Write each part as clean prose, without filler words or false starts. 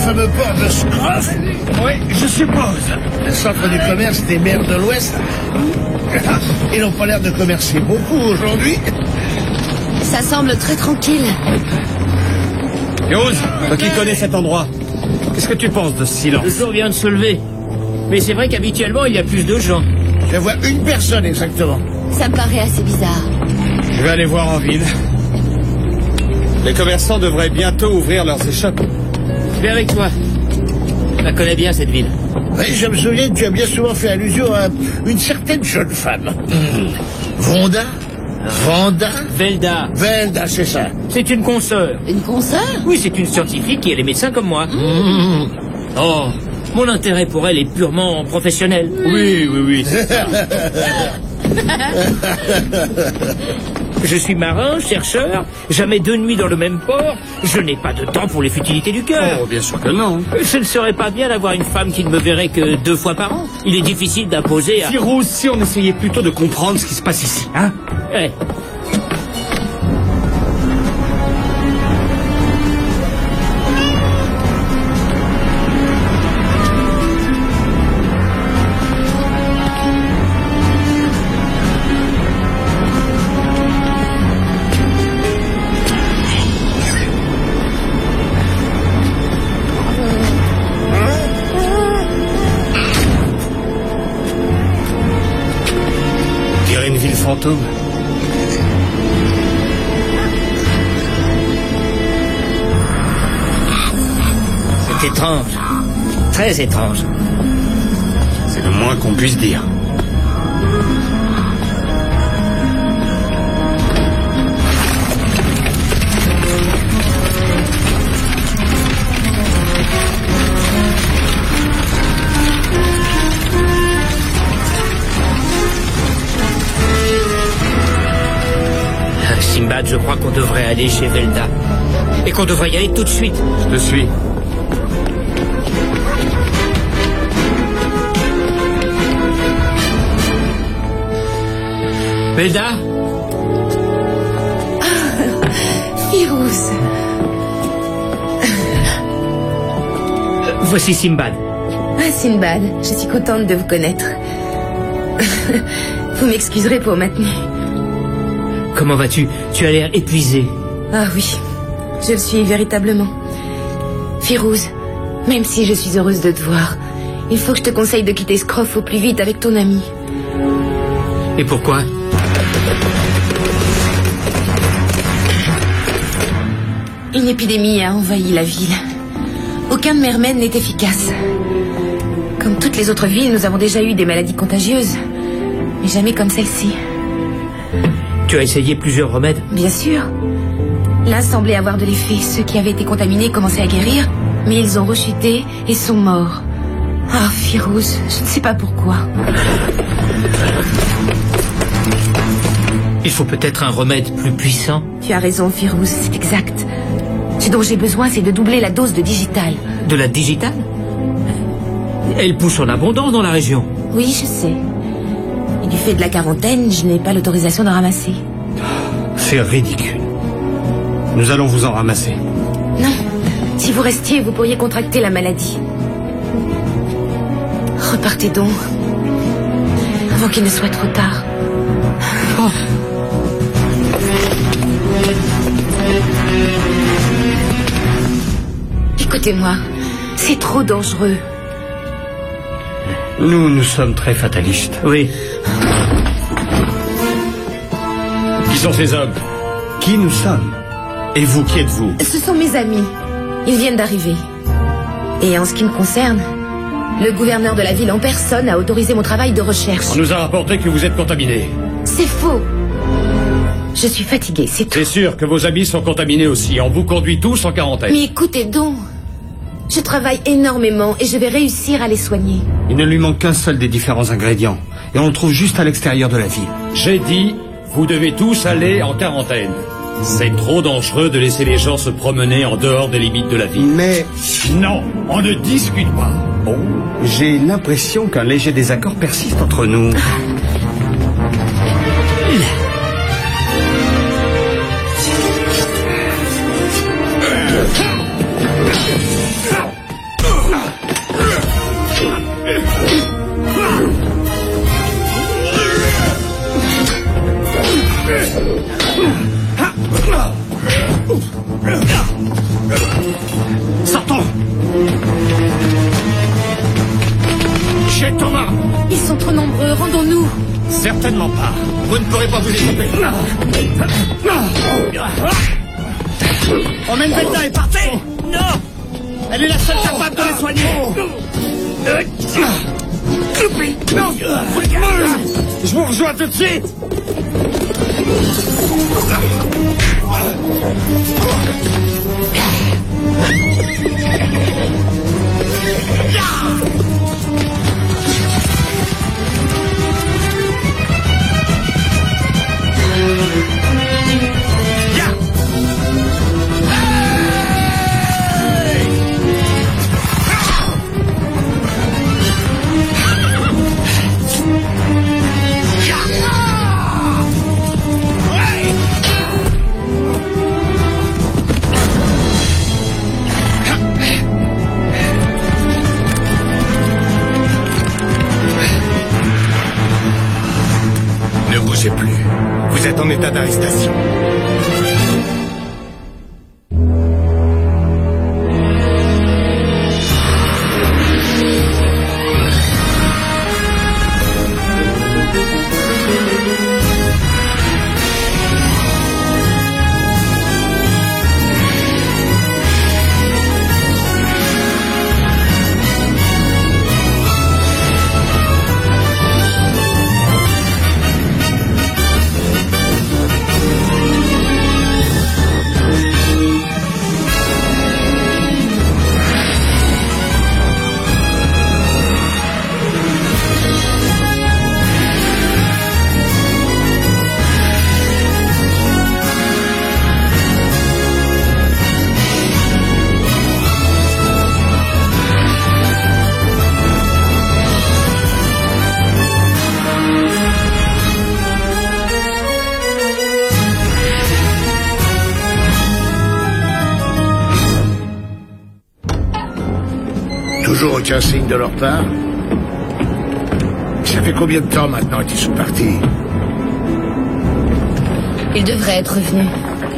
fameux port de Scruff? Oui, je suppose. Le centre du commerce des mers de l'Ouest. Ils n'ont pas l'air de commercer beaucoup aujourd'hui. Ça semble très tranquille. Rose, toi qui connais cet endroit, qu'est-ce que tu penses de ce silence? Le jour vient de se lever. Mais c'est vrai qu'habituellement, il y a plus de gens. Je vois une personne exactement. Ça me paraît assez bizarre. Je vais aller voir en ville. Les commerçants devraient bientôt ouvrir leurs échoppes. Je vais avec toi. Je la connais bien, cette ville. Oui, je me souviens que tu as bien souvent fait allusion à une certaine jeune femme. Vonda? Vanda? Velda. Velda, c'est ça. C'est une consoeur. Une consoeur? Oui, c'est une scientifique qui est les médecins comme moi. Oh, mon intérêt pour elle est purement professionnel. Oui. Je suis marin, chercheur, jamais 2 nuits dans le même port. Je n'ai pas de temps pour les futilités du cœur. Oh, bien sûr que non. Ce ne serait pas bien d'avoir une femme qui ne me verrait que 2 fois par an. Il est difficile d'imposer à... Rose, si on essayait plutôt de comprendre ce qui se passe ici, hein? Ouais. Fantôme. C'est étrange. Très étrange. C'est le moins qu'on puisse dire. Simbad, je crois qu'on devrait aller chez Velda. Et qu'on devrait y aller tout de suite. Je te suis. Velda? Firouz. Voici Simbad. Ah, Sinbad, je suis contente de vous connaître. Vous m'excuserez pour maintenant. Comment vas-tu? Tu as l'air épuisé. Ah oui, je le suis véritablement. Firouz, même si je suis heureuse de te voir, il faut que je te conseille de quitter Scruff au plus vite avec ton ami. Et pourquoi? Une épidémie a envahi la ville. Aucun de mes remèdes n'est efficace. Comme toutes les autres villes, nous avons déjà eu des maladies contagieuses, mais jamais comme celle-ci. Tu as essayé plusieurs remèdes? Bien sûr. L'un semblait avoir de l'effet. Ceux qui avaient été contaminés commençaient à guérir, mais ils ont rechuté et sont morts. Ah, Firouz, je ne sais pas pourquoi. Il faut peut-être un remède plus puissant. Tu as raison, Firouz, c'est exact. Ce dont j'ai besoin, c'est de doubler la dose de digital. De la digitale? Elle pousse en abondance dans la région. Oui, je sais. Et du fait de la quarantaine, je n'ai pas l'autorisation d'en ramasser. C'est ridicule. Nous allons vous en ramasser. Non. Si vous restiez, vous pourriez contracter la maladie. Repartez donc. Avant qu'il ne soit trop tard. Oh. Écoutez-moi, c'est trop dangereux. Nous sommes très fatalistes. Oui. Qui sont ces hommes? Qui nous sommes? Et vous, qui êtes-vous? Ce sont mes amis. Ils viennent d'arriver. Et en ce qui me concerne, le gouverneur de la ville en personne a autorisé mon travail de recherche. On nous a rapporté que vous êtes contaminé. C'est faux. Je suis fatiguée, c'est tout. C'est sûr que vos amis sont contaminés aussi. On vous conduit tous en quarantaine. Mais écoutez donc. Je travaille énormément et je vais réussir à les soigner. Il ne lui manque qu'un seul des différents ingrédients. Et on le trouve juste à l'extérieur de la ville. J'ai dit, vous devez tous aller en quarantaine. C'est trop dangereux de laisser les gens se promener en dehors des limites de la ville. Mais... Non, on ne discute pas. Oh, j'ai l'impression qu'un léger désaccord persiste entre nous. Lâchez Thomas! Ils sont trop nombreux, rendons-nous. Certainement pas. Vous ne pourrez pas vous échapper. Emmène Velda et partez! Non! Elle est la seule capable de les soigner! Non! Je vous rejoins tout de suite! Ne bougez plus. Vous êtes en état d'arrestation. Toujours aucun signe de leur part. Ça fait combien de temps maintenant qu'ils sont partis? Ils devraient être revenus.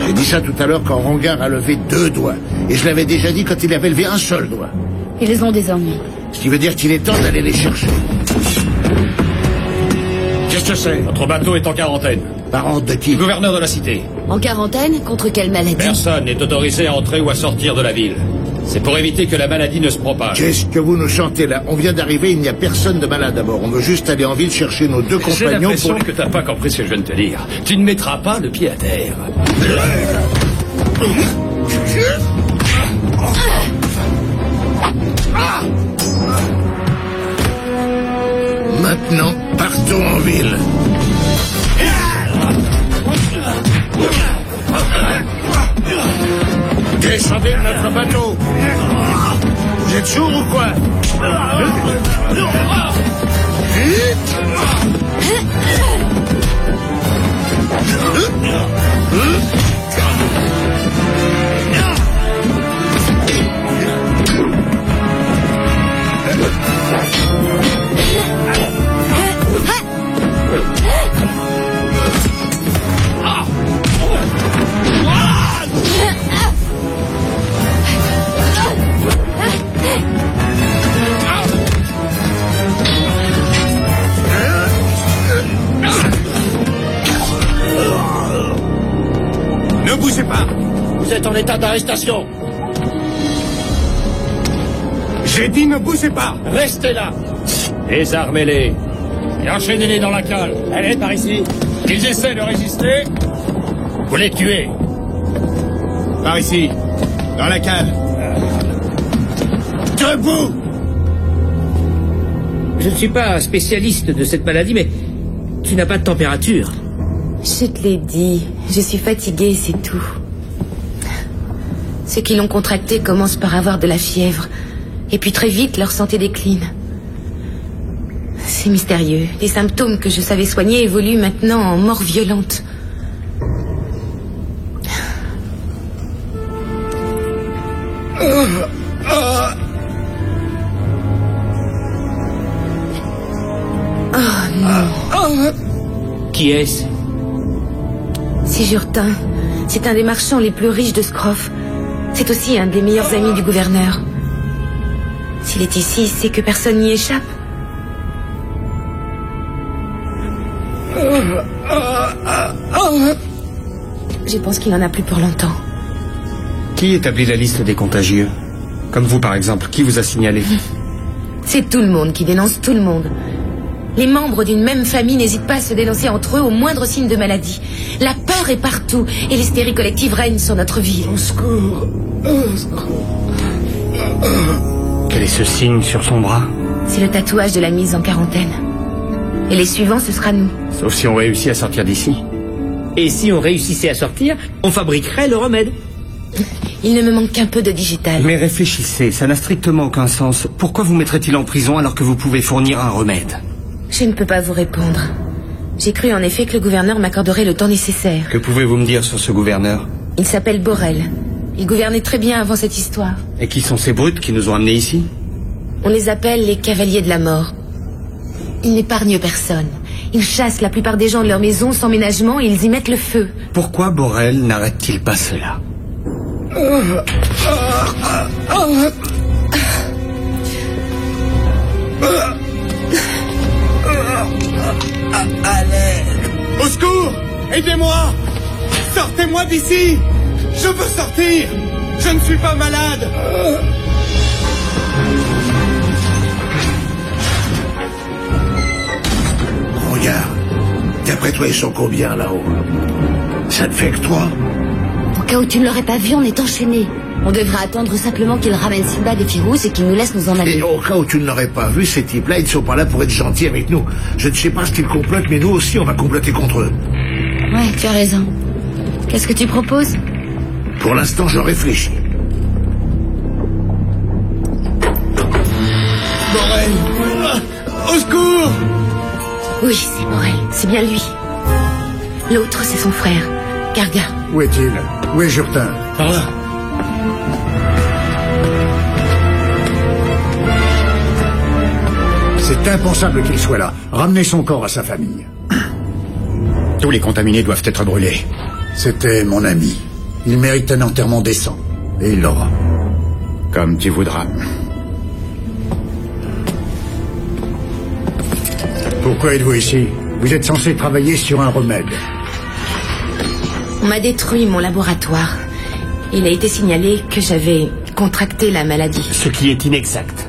J'ai dit ça tout à l'heure quand Rangar a levé 2 doigts. Et je l'avais déjà dit quand il avait levé un seul doigt. Ils les ont désormais. Ce qui veut dire qu'il est temps d'aller les chercher. Qu'est-ce que c'est? Notre bateau est en quarantaine. Par ordre de qui? Le gouverneur de la cité. En quarantaine? Contre quelle maladie? Personne n'est autorisé à entrer ou à sortir de la ville. C'est pour éviter que la maladie ne se propage. Qu'est-ce que vous nous chantez là? On vient d'arriver, il n'y a personne de malade à bord. On veut juste aller en ville chercher nos 2 J'ai compagnons l'impression pour... que t'as pas compris ce que je viens de te dire. Tu ne mettras pas le pied à terre. Maintenant, partons en ville. Descendez de notre bateau. Vous êtes sourds ou quoi? Vite! Ne bougez pas. Vous êtes en état d'arrestation. J'ai dit ne bougez pas. Restez là. Désarmez-les. Et enchaînez-les dans la cale. Allez, par ici. Ils essaient de résister. Vous les tuez. Par ici. Dans la cale. Debout! Je ne suis pas spécialiste de cette maladie, mais tu n'as pas de température. Je te l'ai dit, je suis fatiguée, c'est tout. Ceux qui l'ont contracté commencent par avoir de la fièvre. Et puis très vite, leur santé décline. C'est mystérieux. Les symptômes que je savais soigner évoluent maintenant en mort violente. Oh non. Qui est-ce? C'est Jurtin. C'est un des marchands les plus riches de Scroff. C'est aussi un des meilleurs amis du gouverneur. S'il est ici, c'est que personne n'y échappe. Je pense qu'il n'en a plus pour longtemps. Qui établit la liste des contagieux? Comme vous, par exemple. Qui vous a signalé? C'est tout le monde qui dénonce tout le monde. Les membres d'une même famille n'hésitent pas à se dénoncer entre eux au moindre signe de maladie. La peur est partout et l'hystérie collective règne sur notre ville. Au secours. Au secours. Quel est ce signe sur son bras? C'est le tatouage de la mise en quarantaine. Et les suivants, ce sera nous. Sauf si on réussit à sortir d'ici. Et si on réussissait à sortir, on fabriquerait le remède. Il ne me manque qu'un peu de digital. Mais réfléchissez, ça n'a strictement aucun sens. Pourquoi vous mettrait-il en prison alors que vous pouvez fournir un remède? Je ne peux pas vous répondre. J'ai cru en effet que le gouverneur m'accorderait le temps nécessaire. Que pouvez-vous me dire sur ce gouverneur? Il s'appelle Borel. Il gouvernait très bien avant cette histoire. Et qui sont ces brutes qui nous ont amenés ici? On les appelle les cavaliers de la mort. Ils n'épargnent personne. Ils chassent la plupart des gens de leur maison sans ménagement et ils y mettent le feu. Pourquoi Borel n'arrête-t-il pas cela? Au secours! Aidez-moi! Sortez-moi d'ici! Je veux sortir! Je ne suis pas malade! Regarde. D'après toi, ils sont combien là-haut? Ça ne fait que 3. Au cas où tu ne l'aurais pas vu, on est enchaînés. On devrait attendre simplement qu'il ramène Sinbad et Firouz et qu'il nous laisse nous en aller. Et au cas où tu ne l'aurais pas vu, ces types-là, ils ne sont pas là pour être gentils avec nous. Je ne sais pas ce qu'ils complotent, mais nous aussi, on va comploter contre eux. Ouais, tu as raison. Qu'est-ce que tu proposes? Pour l'instant, je réfléchis. Borel! Au secours! Oui, c'est Borel. C'est bien lui. L'autre, c'est son frère, Karga. Où est-il? Où est Jurtin? Par là. C'est impensable qu'il soit là. Ramenez son corps à sa famille. Tous les contaminés doivent être brûlés. C'était mon ami. Il mérite un enterrement décent. Et il l'aura. Comme tu voudras. Pourquoi êtes-vous ici? Vous êtes censé travailler sur un remède. On m'a détruit mon laboratoire. Il a été signalé que j'avais contracté la maladie. Ce qui est inexact.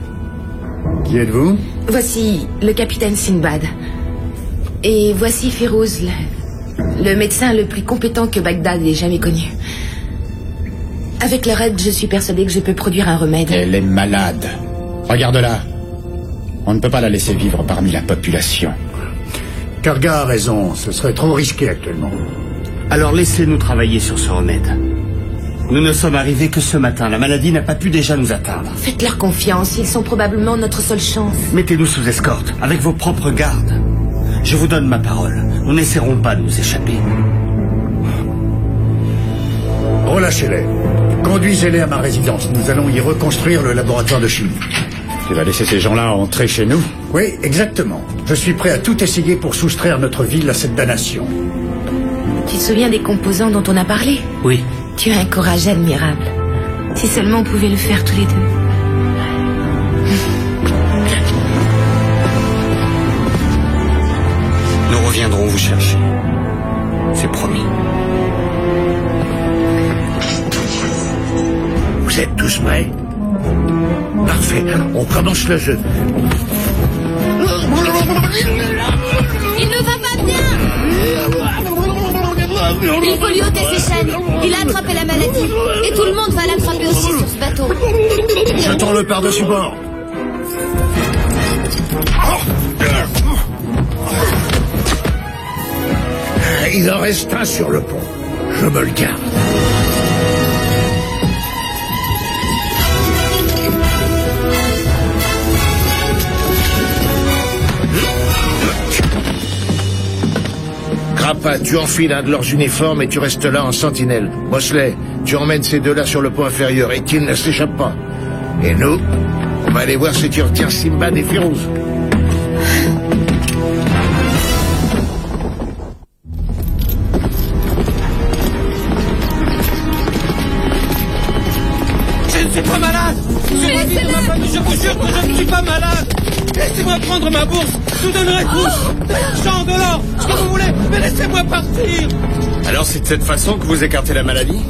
Qui êtes-vous? Voici le capitaine Sinbad. Et voici Firouz, le médecin le plus compétent que Bagdad ait jamais connu. Avec leur aide, je suis persuadée que je peux produire un remède. Elle est malade. Regarde-la. On ne peut pas la laisser vivre parmi la population. Karga a raison. Ce serait trop risqué actuellement. Alors laissez-nous travailler sur ce remède. Nous ne sommes arrivés que ce matin. La maladie n'a pas pu déjà nous atteindre. Faites-leur confiance. Ils sont probablement notre seule chance. Mettez-nous sous escorte, avec vos propres gardes. Je vous donne ma parole. Nous n'essaierons pas de nous échapper. Relâchez-les. Conduisez-les à ma résidence. Nous allons y reconstruire le laboratoire de chimie. Tu vas laisser ces gens-là entrer chez nous? Oui, exactement. Je suis prêt à tout essayer pour soustraire notre ville à cette damnation. Tu te souviens des composants dont on a parlé? Oui. Tu as un courage admirable. Si seulement on pouvait le faire tous les deux. Nous reviendrons vous chercher. C'est promis. Vous êtes tous prêts? Parfait. On commence le jeu. Il ne va pas bien! Il faut lui ôter ses chaînes. Il a attrapé la maladie. Et tout le monde va l'attraper aussi sur ce bateau. Jetons-le par-dessus bord. Il en reste un sur le pont. Je me le garde. Grappa, tu enfiles un de leurs uniformes et tu restes là en sentinelle. Mosley, tu emmènes ces deux-là sur le pont inférieur et qu'ils ne s'échappent pas. Et nous, on va aller voir si tu retiens Sinbad et Firouz. Je ne suis pas malade! Je vous jure que je ne suis pas malade! Laissez-moi prendre ma bourse. Je vous donnerai tout. Champ de l'or, ce que vous voulez, mais laissez-moi partir. Alors c'est de cette façon que vous écartez la maladie?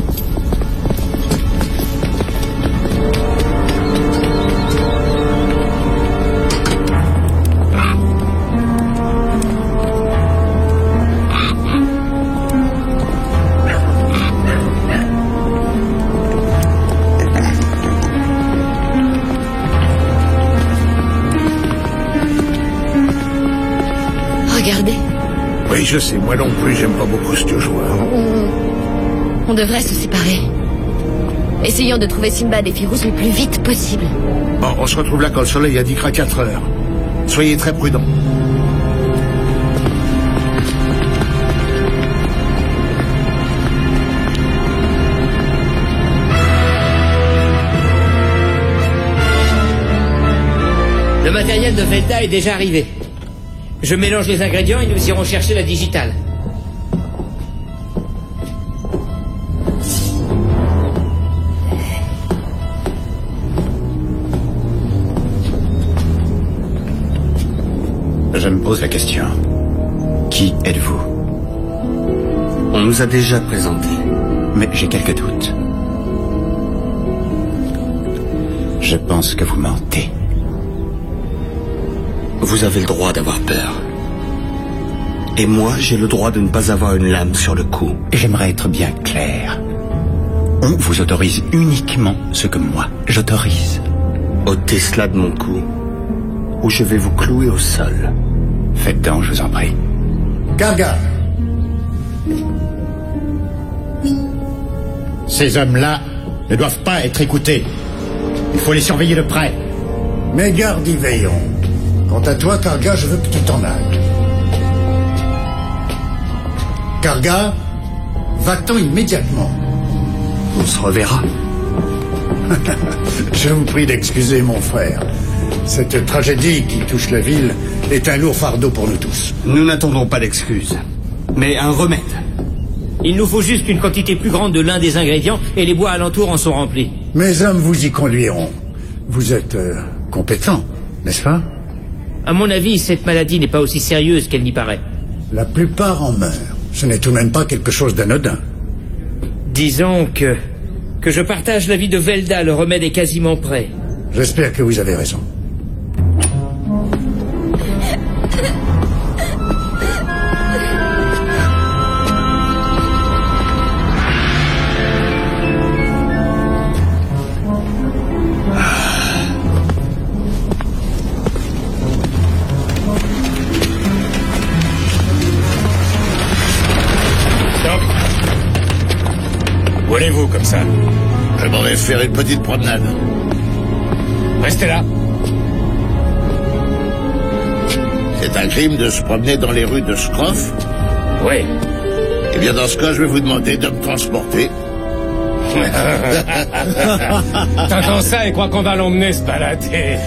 Regardez. Oui, je sais, moi non plus, j'aime pas beaucoup ce joueur. On devrait se séparer. Essayons de trouver Sinbad et Firouz le plus vite possible. Bon, on se retrouve là quand le soleil indiquera à 4 heures. Soyez très prudents. Le matériel de Velda est déjà arrivé. Je mélange les ingrédients et nous irons chercher la digitale. Je me pose la question. Qui êtes-vous? On nous a déjà présenté. Mais j'ai quelques doutes. Je pense que vous mentez. Vous avez le droit d'avoir peur. Et moi, j'ai le droit de ne pas avoir une lame sur le cou. Et j'aimerais être bien clair. On vous autorise uniquement ce que moi, j'autorise. Ôtez cela de mon cou, ou je vais vous clouer au sol. Faites donc, je vous en prie. Karga. Ces hommes-là ne doivent pas être écoutés. Il faut les surveiller de près. Mes gardes y veilleront. Quant à toi, Karga, je veux que tu t'en ailles. Karga, va-t'en immédiatement. On se reverra. Je vous prie d'excuser, mon frère. Cette tragédie qui touche la ville est un lourd fardeau pour nous tous. Nous n'attendons pas d'excuses, mais un remède. Il nous faut juste une quantité plus grande de l'un des ingrédients et les bois alentours en sont remplis. Mes hommes vous y conduiront. Vous êtes compétent, n'est-ce pas? À mon avis, cette maladie n'est pas aussi sérieuse qu'elle n'y paraît. La plupart en meurent. Ce n'est tout de même pas quelque chose d'anodin. Disons que je partage l'avis de Velda, le remède est quasiment prêt. J'espère que vous avez raison. Où allez-vous comme ça? Je m'en vais faire une petite promenade. Restez là. C'est un crime de se promener dans les rues de Scroff? Oui. Eh bien, dans ce cas, je vais vous demander de me transporter. T'entends ça et crois qu'on va l'emmener se balader.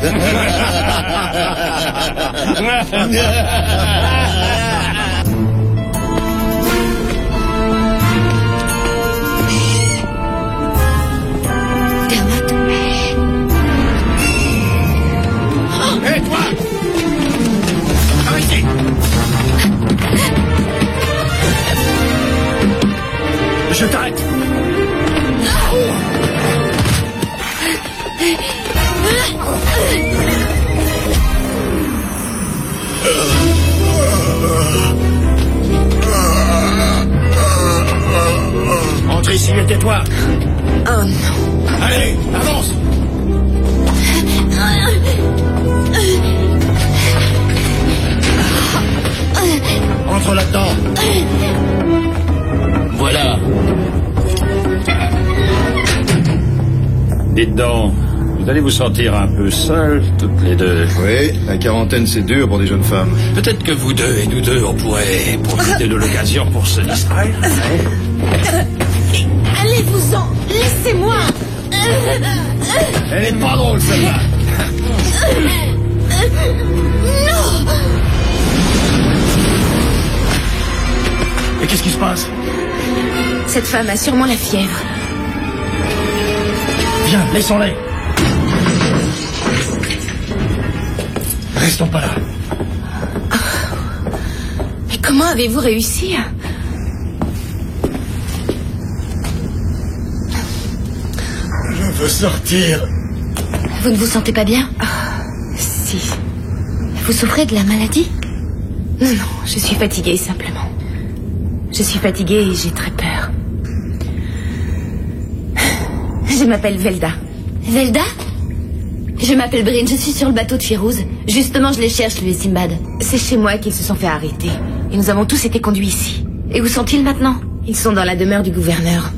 Hé, toi! Arrêtez! Je t'arrête. Entre ici et tais-toi. Oh non. Allez, avance. Entre là-dedans. Voilà. Dites donc, vous allez vous sentir un peu seuls, toutes les deux. Oui, la quarantaine c'est dur pour des jeunes femmes. Peut-être que vous deux et nous deux, on pourrait profiter de l'occasion pour se distraire. Allez-vous-en. Laissez-moi. Elle est pas drôle, celle-là. Non. Et qu'est-ce qui se passe? Cette femme a sûrement la fièvre. Viens, laissons-les. Restons pas là. Mais comment avez-vous réussi? Je veux sortir. Vous ne vous sentez pas bien? Si. Vous souffrez de la maladie? Non, je suis fatiguée simplement. Je suis fatiguée et j'ai très peur. Je m'appelle Velda. Velda? Je m'appelle Bryn, je suis sur le bateau de Firouz. Justement, je les cherche, lui et Simbad. C'est chez moi qu'ils se sont fait arrêter. Et nous avons tous été conduits ici. Et où sont-ils maintenant? Ils sont dans la demeure du gouverneur.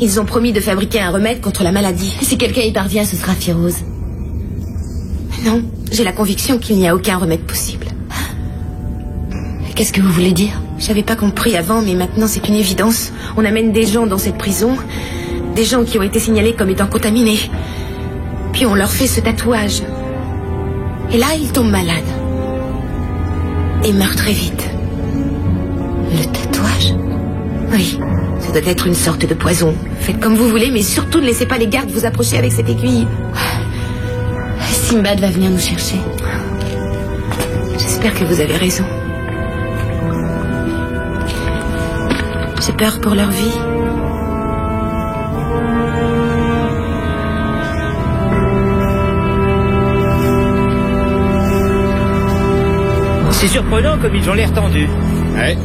Ils ont promis de fabriquer un remède contre la maladie. Si quelqu'un y parvient, ce sera Firouz. Non, j'ai la conviction qu'il n'y a aucun remède possible. Qu'est-ce que vous voulez dire? J'avais pas compris avant, mais maintenant c'est une évidence. On amène des gens dans cette prison, des gens qui ont été signalés comme étant contaminés. Puis on leur fait ce tatouage. Et là, ils tombent malades. Et meurent très vite. Le tatouage? Oui, ça doit être une sorte de poison. Faites comme vous voulez, mais surtout ne laissez pas les gardes vous approcher avec cette aiguille. Simbad va venir nous chercher. J'espère que vous avez raison. J'ai peur pour leur vie. C'est surprenant comme ils ont l'air tendus. Ouais.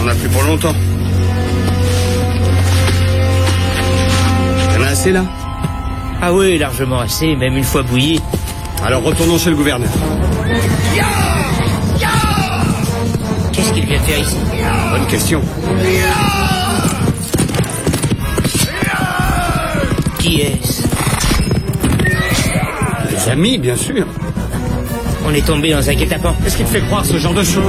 On n'a plus pour longtemps. Y'en a assez là? Ah oui, largement assez, même une fois bouilli. Alors retournons chez le gouverneur. Qu'est-ce qu'il vient faire ici? Bonne question. Qui est-ce? Des amis, bien sûr. On est tombé dans un guet-apens. Qu'est-ce qui te fait croire ce genre de choses?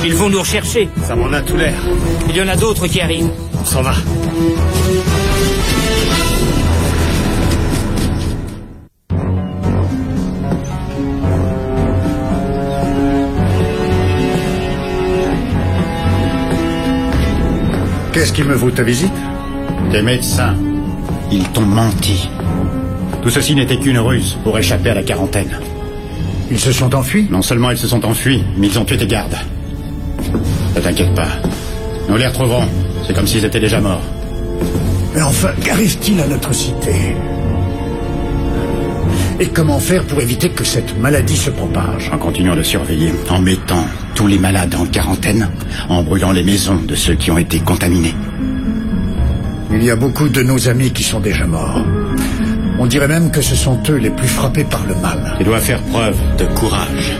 Ils vont nous rechercher. Ça m'en a tout l'air. Il y en a d'autres qui arrivent. On s'en va. Qu'est-ce qui me vaut ta visite? Des médecins. Ils t'ont menti. Tout ceci n'était qu'une ruse pour échapper à la quarantaine. Ils se sont enfuis? Non seulement ils se sont enfuis, mais ils ont tué tes gardes. Ne t'inquiète pas. Nous les retrouverons. C'est comme s'ils étaient déjà morts. Mais enfin, qu'arrive-t-il à notre cité? Et comment faire pour éviter que cette maladie se propage? En continuant de surveiller, en mettant tous les malades en quarantaine, en brûlant les maisons de ceux qui ont été contaminés. Il y a beaucoup de nos amis qui sont déjà morts. On dirait même que ce sont eux les plus frappés par le mal. Tu dois faire preuve de courage.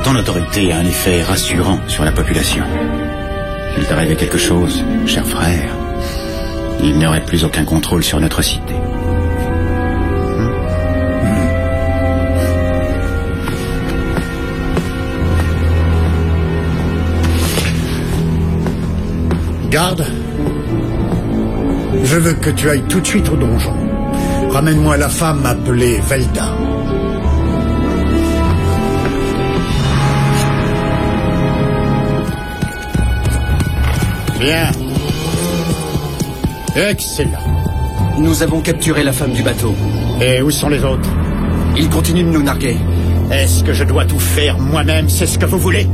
Ton autorité a un effet rassurant sur la population. S'il t'arrivait quelque chose, cher frère, il n'y aurait plus aucun contrôle sur notre cité. Garde, je veux que tu ailles tout de suite au donjon. Ramène-moi la femme appelée Velda. Bien. Excellent. Nous avons capturé la femme du bateau. Et où sont les autres? Ils continuent de nous narguer. Est-ce que je dois tout faire moi-même? C'est ce que vous voulez?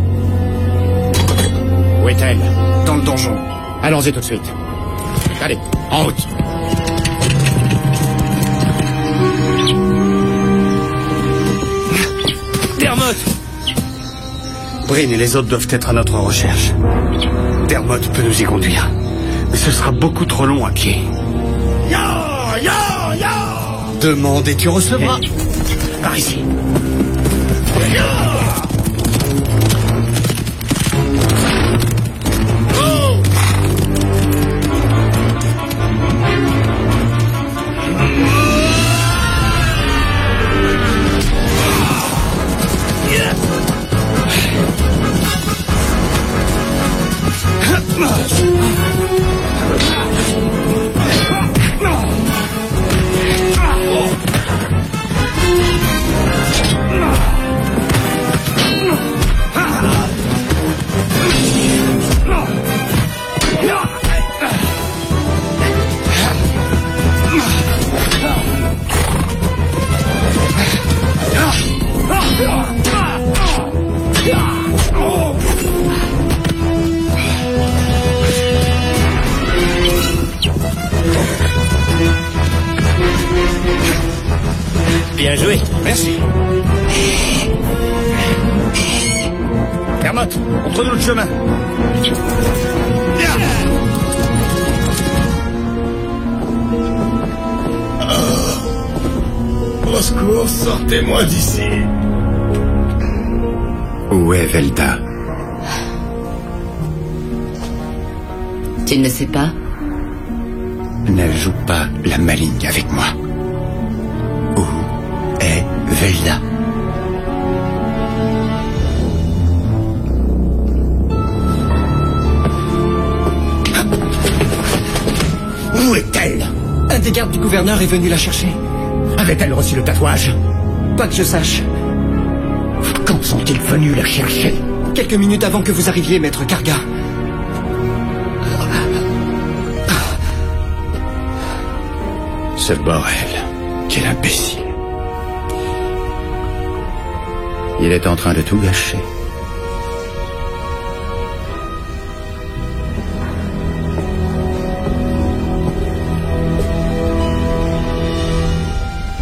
Où est-elle? Dans le donjon. Allons-y tout de suite. Allez, en route. Dermot! Bryn et les autres doivent être à notre recherche. Dermot peut nous y conduire. Mais ce sera beaucoup trop long à pied. Demande et tu recevras. Par ici. Dermot, montre-nous le chemin. Au secours, sortez-moi d'ici. Où est Velda? Tu ne sais pas? Ne joue pas la maligne avec moi. Où est Velda? Où est-elle? Un des gardes du gouverneur est venu la chercher. Avait-elle reçu le tatouage? Pas que je sache. Quand sont-ils venus la chercher? Quelques minutes avant que vous arriviez, maître Karga. Ce Borel, quel imbécile. Il est en train de tout gâcher.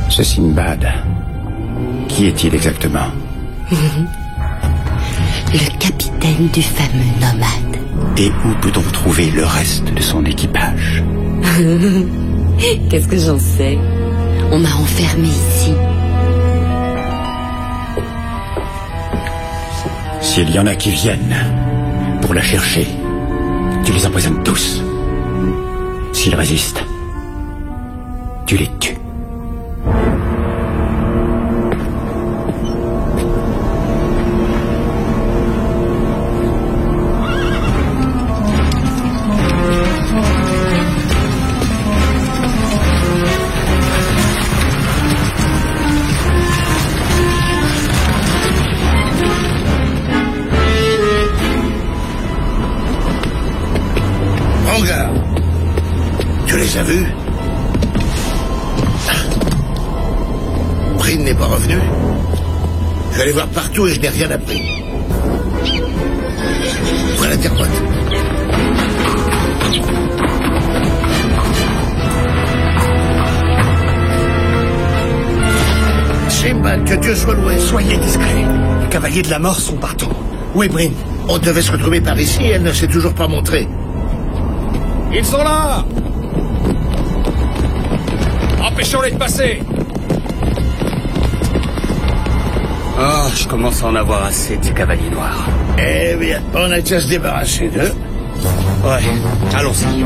Ce Sinbad, qui est-il exactement? Le capitaine du fameux nomade. Et où peut-on trouver le reste de son équipage? Qu'est-ce que j'en sais? On m'a enfermé ici. S'il y en a qui viennent pour la chercher, tu les empoisonnes tous. S'ils résistent, tu les tues. Tu les as vus? Bryn n'est pas revenu? Je vais aller voir partout et je n'ai rien appris. Voilà Dermot. Simbad, que Dieu soit loué. Soyez discrets. Les cavaliers de la mort sont partout. Où est Bryn? On devait se retrouver par ici et elle ne s'est toujours pas montrée. Ils sont là! Empêchons-les de passer! Oh, je commence à en avoir assez de ces cavaliers noirs. Eh bien, on a déjà se débarrasser d'eux. Ouais, allons-y.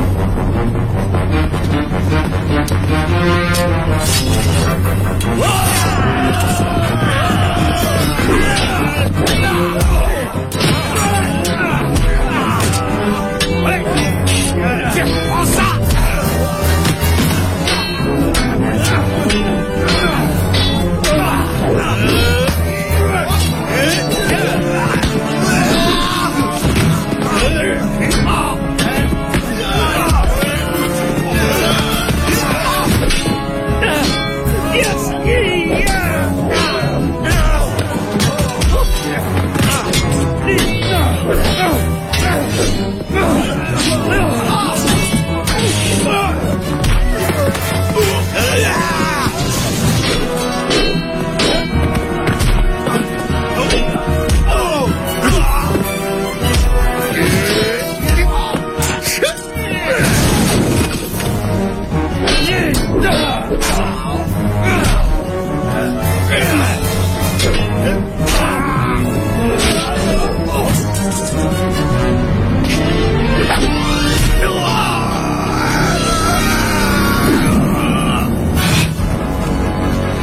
Prends ça!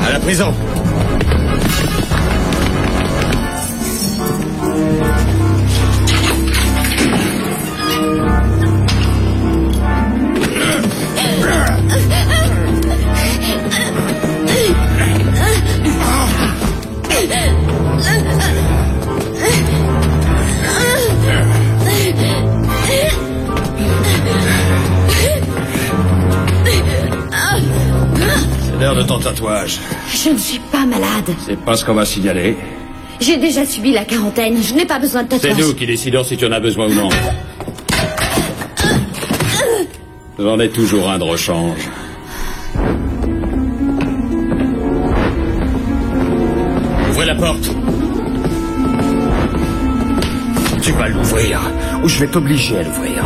À la prison. C'est l'heure de ton tatouage. Je ne suis pas malade. C'est pas ce qu'on va signaler. J'ai déjà subi la quarantaine. Je n'ai pas besoin de tatouage. C'est nous qui décidons si tu en as besoin ou non. J'en ai toujours un de rechange. Ouvrez la porte. Tu vas l'ouvrir, ou je vais t'obliger à l'ouvrir.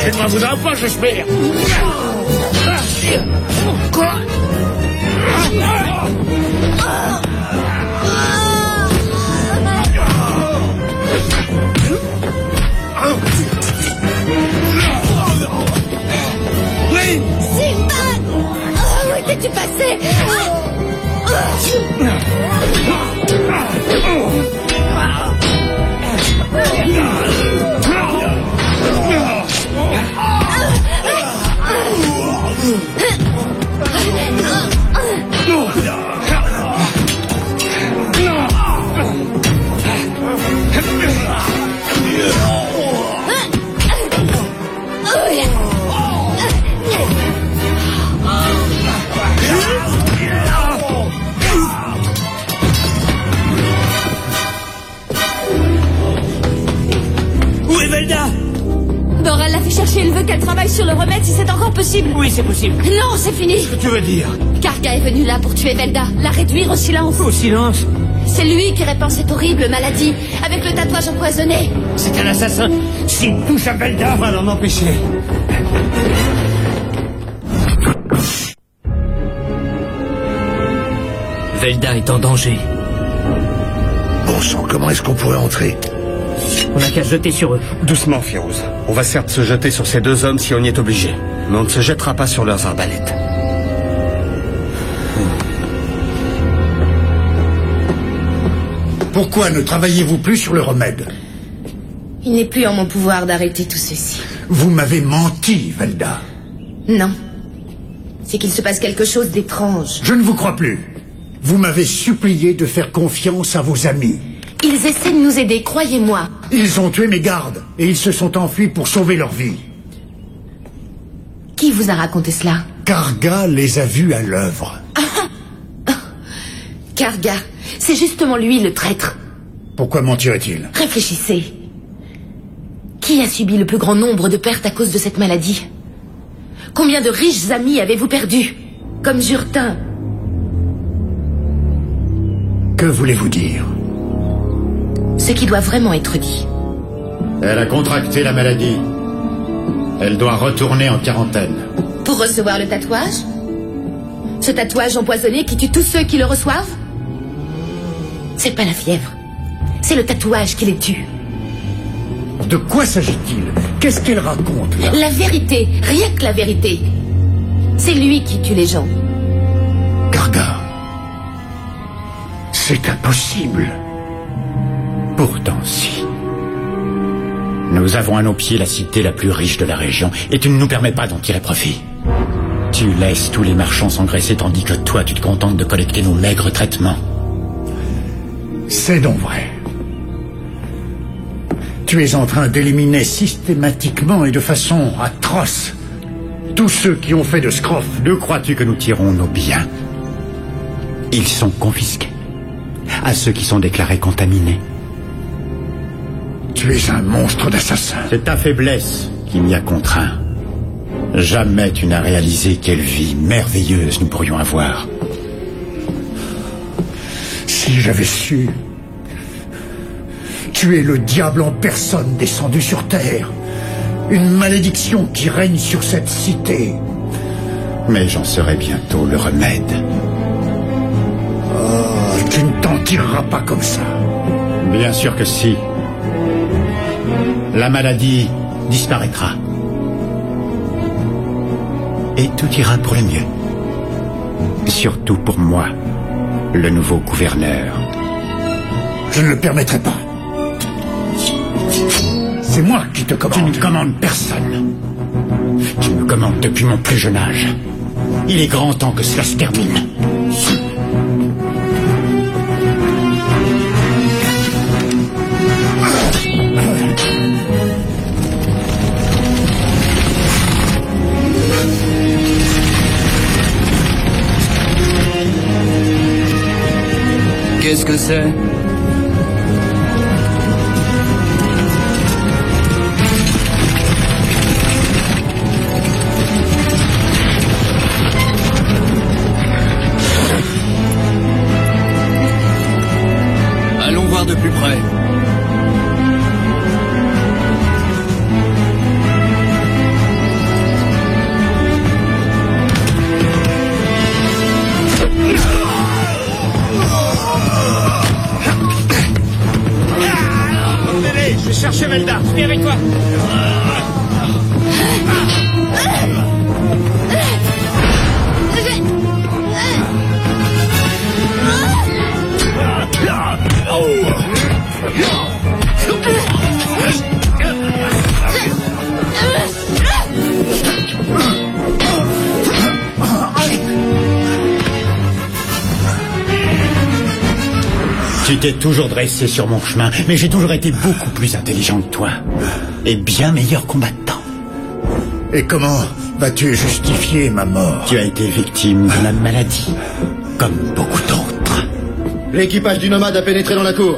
Tu ne m'en voudras pas, j'espère. Quoi? Oui! Simbad! Où étais-tu passé? Où est Velda? Dora l'a fait chercher, il veut qu'elle travaille sur le remède si c'est encore possible. Oui, c'est possible. Non, c'est fini. Qu'est-ce que tu veux dire? Karga est venu là pour tuer Velda, la réduire au silence. Au silence? C'est lui qui répand cette horrible maladie, avec le tatouage empoisonné. C'est un assassin. S'il touche à Velda, On va l'en empêcher. Velda est en danger. Bon sang, comment est-ce qu'on pourrait entrer? On n'a qu'à se jeter sur eux. Doucement, Firouz. On va certes se jeter sur ces deux hommes si on y est obligé. Mais on ne se jettera pas sur leurs arbalètes. Pourquoi ne travaillez-vous plus sur le remède? Il n'est plus en mon pouvoir d'arrêter tout ceci. Vous m'avez menti, Velda. Non. C'est qu'il se passe quelque chose d'étrange. Je ne vous crois plus. Vous m'avez supplié de faire confiance à vos amis. Ils essaient de nous aider, croyez-moi. Ils ont tué mes gardes et ils se sont enfuis pour sauver leur vie. Qui vous a raconté cela? Karga les a vus à l'œuvre. Karga, c'est justement lui le traître. Pourquoi mentirait-il? Réfléchissez. Qui a subi le plus grand nombre de pertes à cause de cette maladie? Combien de riches amis avez-vous perdus? Comme Jurtin. Que voulez-vous dire? Ce qui doit vraiment être dit. Elle a contracté la maladie. Elle doit retourner en quarantaine. Pour recevoir le tatouage? Ce tatouage empoisonné qui tue tous ceux qui le reçoivent? C'est pas la fièvre. C'est le tatouage qui les tue. De quoi s'agit-il? Qu'est-ce qu'elle raconte, là? La vérité, rien que la vérité. C'est lui qui tue les gens. Karga. C'est impossible. Pourtant, si. Nous avons à nos pieds la cité la plus riche de la région, et tu ne nous permets pas d'en tirer profit. Tu laisses tous les marchands s'engraisser tandis que toi, tu te contentes de collecter nos maigres traitements. C'est donc vrai. Tu es en train d'éliminer systématiquement et de façon atroce tous ceux qui ont fait de Scroff. D'où crois-tu que nous tirons nos biens? Ils sont confisqués à ceux qui sont déclarés contaminés. Tu es un monstre d'assassin. C'est ta faiblesse qui m'y a contraint. Jamais tu n'as réalisé quelle vie merveilleuse nous pourrions avoir. Si j'avais su... Tu es le diable en personne descendu sur terre. Une malédiction qui règne sur cette cité. Mais j'en serai bientôt le remède. Oh, tu ne t'en tireras pas comme ça. Bien sûr que si. La maladie disparaîtra. Et tout ira pour le mieux. Surtout pour moi, le nouveau gouverneur. Je ne le permettrai pas. C'est moi qui te commande. Tu ne commandes personne. Tu me commandes depuis mon plus jeune âge. Il est grand temps que cela se termine. c'est? Allons voir de plus près. Je vais chercher Velda. Je viens avec toi. Tu t'es toujours dressé sur mon chemin, mais j'ai toujours été beaucoup plus intelligent que toi. Et bien meilleur combattant. Et comment vas-tu justifier ma mort? Tu as été victime de la maladie, comme beaucoup d'autres. L'équipage du Nomade a pénétré dans la cour.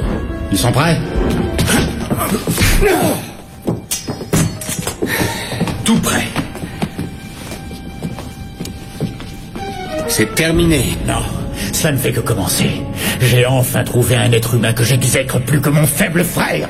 Ils sont prêts? Tout prêt. C'est terminé. Non, cela ne fait que commencer. J'ai enfin trouvé un être humain que j'exècre plus que mon faible frère.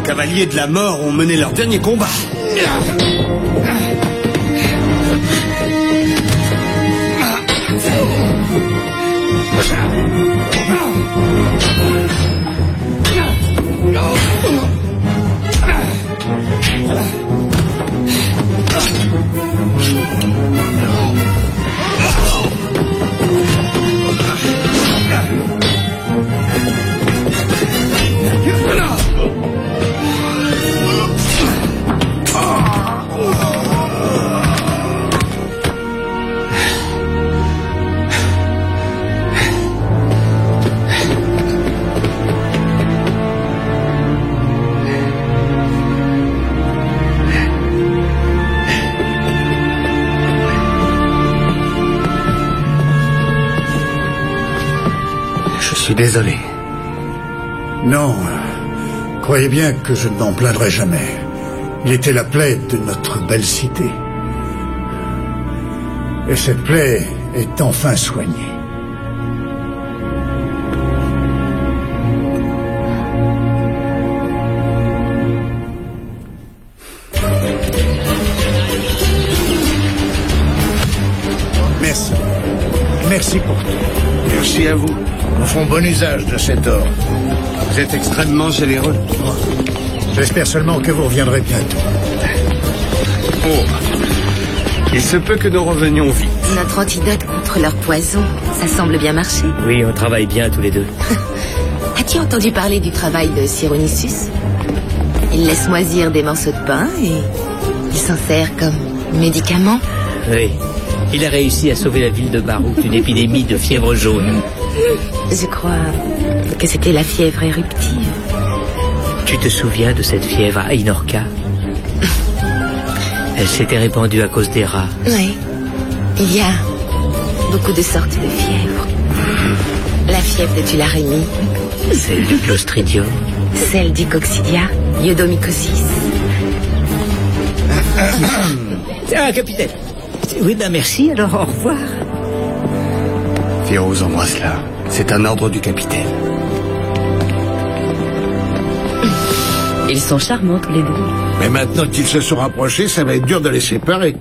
Cavaliers de la mort ont mené leur dernier combat. Je suis désolé. Non, croyez bien que je ne m'en plaindrai jamais. Il était la plaie de notre belle cité. Et cette plaie est enfin soignée. Merci. Merci pour tout. Merci à vous. Nous ferons bon usage de cet or. Vous êtes extrêmement généreux. J'espère seulement que vous reviendrez bientôt. Oh, il se peut que nous revenions vite. Notre antidote contre leur poison, ça semble bien marcher. Oui, on travaille bien tous les deux. As-tu entendu parler du travail de Cyronisus? Il laisse moisir des morceaux de pain et il s'en sert comme médicament. Oui, il a réussi à sauver la ville de Barouk d'une épidémie de fièvre jaune. Je crois que c'était la fièvre éruptive. Tu te souviens de cette fièvre à Inorca? Elle s'était répandue à cause des rats. Oui, il y a beaucoup de sortes de fièvres. La fièvre de Tularemie, celle du Clostridium, celle du Coccidia, Iodomycosis. Ah, capitaine. Oui, ben merci, alors au revoir. Féroz, embrasse-la. C'est un ordre du capitaine. Ils sont charmants tous les deux. Mais maintenant qu'ils se sont rapprochés, ça va être dur de les séparer.